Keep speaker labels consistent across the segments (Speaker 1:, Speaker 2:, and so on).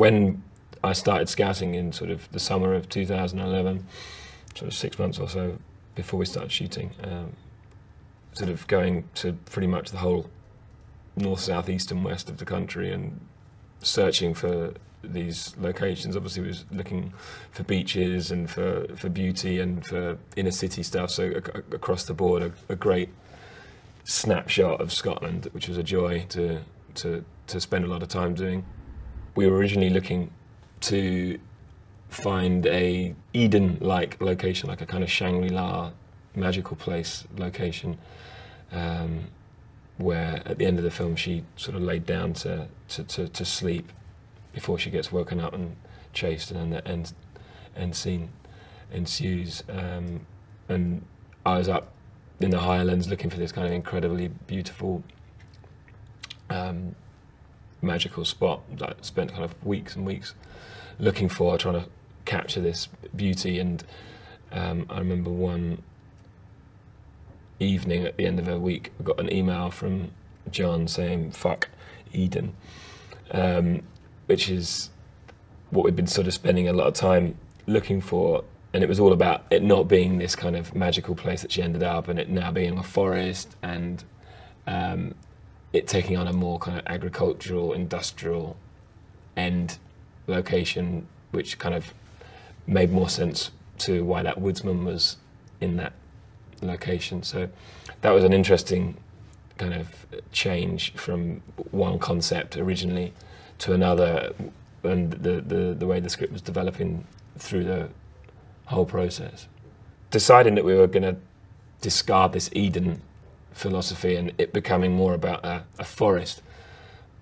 Speaker 1: when I started scouting in sort of the summer of 2011, sort of 6 months or so before we started shooting, sort of going to pretty much the whole north, south, east and west of the country and searching for these locations. Obviously we was looking for beaches and for beauty and for inner city stuff, so across the board a great snapshot of Scotland, which was a joy to spend a lot of time doing. We were originally looking to find a Eden-like location, like a kind of Shangri-La magical place location, where at the end of the film she sort of laid down to sleep before she gets woken up and chased, and then the end scene ensues. And I was up in the Highlands looking for this kind of incredibly beautiful magical spot that I spent kind of weeks and weeks looking for, trying to capture this beauty. And I remember one evening at the end of a week I got an email from John saying "fuck Eden," which is what we'd been sort of spending a lot of time looking for, and it was all about it not being this kind of magical place that she ended up, and it now being a forest, and it taking on a more kind of agricultural, industrial end location, which kind of made more sense to why that woodsman was in that location. So that was an interesting kind of change from one concept originally to another, and the way the script was developing through the whole process. Deciding that we were going to discard this Eden philosophy and it becoming more about a forest.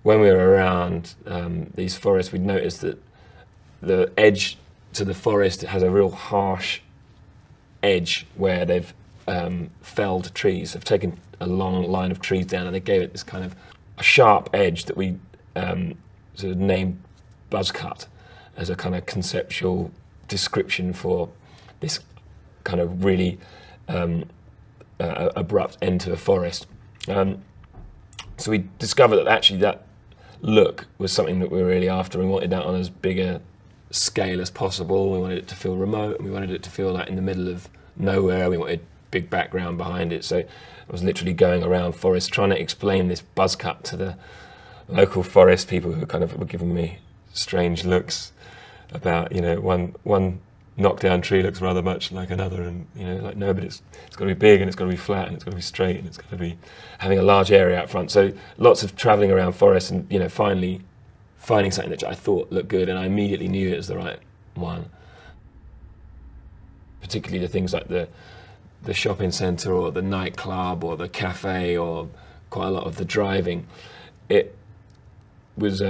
Speaker 1: When we were around these forests, we'd noticed that the edge to the forest has a real harsh edge where they've felled trees. They've taken a long line of trees down and they gave it this kind of a sharp edge that we sort of named Buzzcut as a kind of conceptual description for this kind of really abrupt end to a forest. So we discovered that actually that look was something that we were really after. We wanted that on as big a scale as possible. We wanted it to feel remote, and we wanted it to feel like in the middle of nowhere. We wanted big background behind it. So I was literally going around forests trying to explain this Buzzcut to the local forest people, who kind of were giving me strange looks about, you know, one knockdown tree looks rather much like another, and you know, like, no, but it's got to be big and it's got to be flat and it's got to be straight and it's got to be having a large area out front. So lots of travelling around forests and, you know, finally finding something that I thought looked good, and I immediately knew it was the right one. Particularly the things like the shopping centre or the nightclub or the cafe, or quite a lot of the driving. It was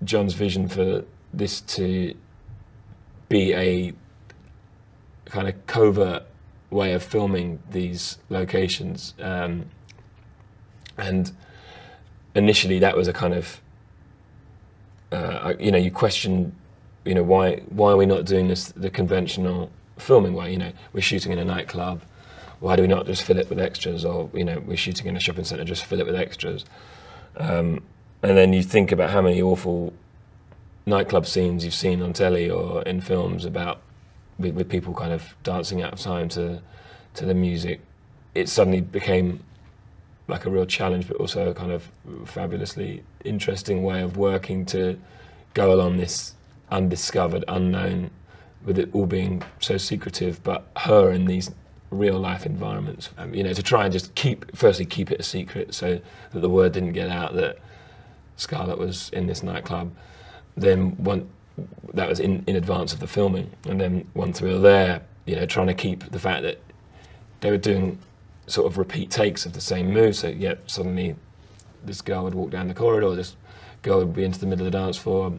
Speaker 1: John's vision for this to be a kind of covert way of filming these locations, and initially that was a kind of you know, you question, you know, why are we not doing this the conventional filming way? You know, we're shooting in a nightclub, why do we not just fill it with extras? Or, you know, we're shooting in a shopping centre, just fill it with extras. And then you think about how many awful nightclub scenes you've seen on telly or in films about with people kind of dancing out of time to the music. It suddenly became like a real challenge, but also a kind of fabulously interesting way of working to go along this undiscovered, unknown, with it all being so secretive, but her in these real life environments. You know, to try and just firstly keep it a secret so that the word didn't get out that Scarlett was in this nightclub. Then that was in advance of the filming, and then once we were there, you know, trying to keep the fact that they were doing sort of repeat takes of the same move. So yeah, suddenly this girl would walk down the corridor, this girl would be into the middle of the dance floor,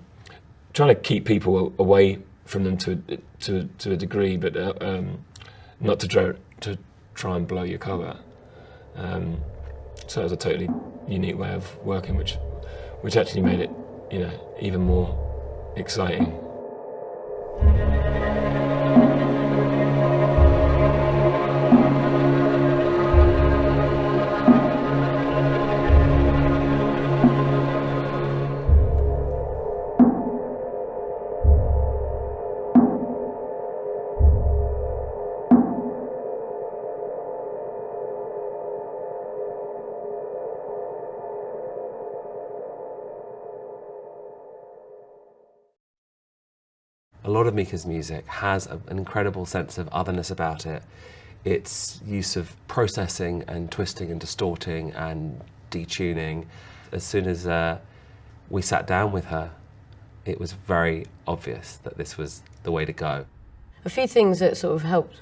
Speaker 1: trying to keep people away from them to a degree, but not to try and blow your cover. So it was a totally unique way of working, which actually made it, you know, even more exciting.
Speaker 2: lot of Mika's music has an incredible sense of otherness about it. Its use of processing and twisting and distorting and detuning. As soon as we sat down with her, it was very obvious that this was the way to go.
Speaker 3: A few things that sort of helped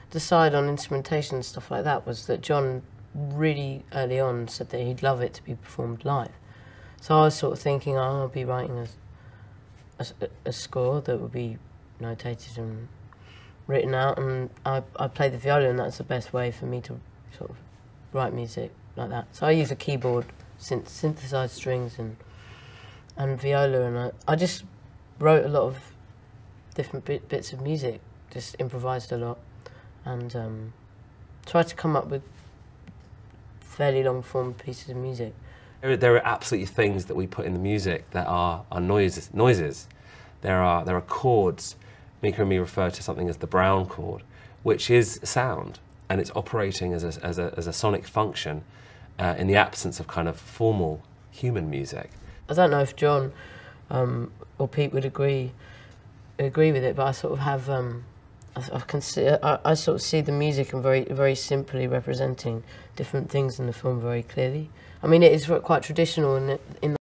Speaker 3: decide on instrumentation and stuff like that was that John really early on said that he'd love it to be performed live. So I was sort of thinking, oh, I'll be writing a score that would be notated and written out, and I play the viola, and that's the best way for me to sort of write music like that. So I use a keyboard, synthesized strings and viola, and I just wrote a lot of different bits of music, just improvised a lot, and tried to come up with fairly long form pieces of music.
Speaker 2: There are absolutely things that we put in the music that are noises. There are chords. Mika and me refer to something as the brown chord, which is sound, and it's operating as a sonic function in the absence of kind of formal human music.
Speaker 3: I don't know if John or Pete would agree with it, but I sort of have I sort of see the music and very simply representing different things in the film very clearly. I mean, it is quite traditional in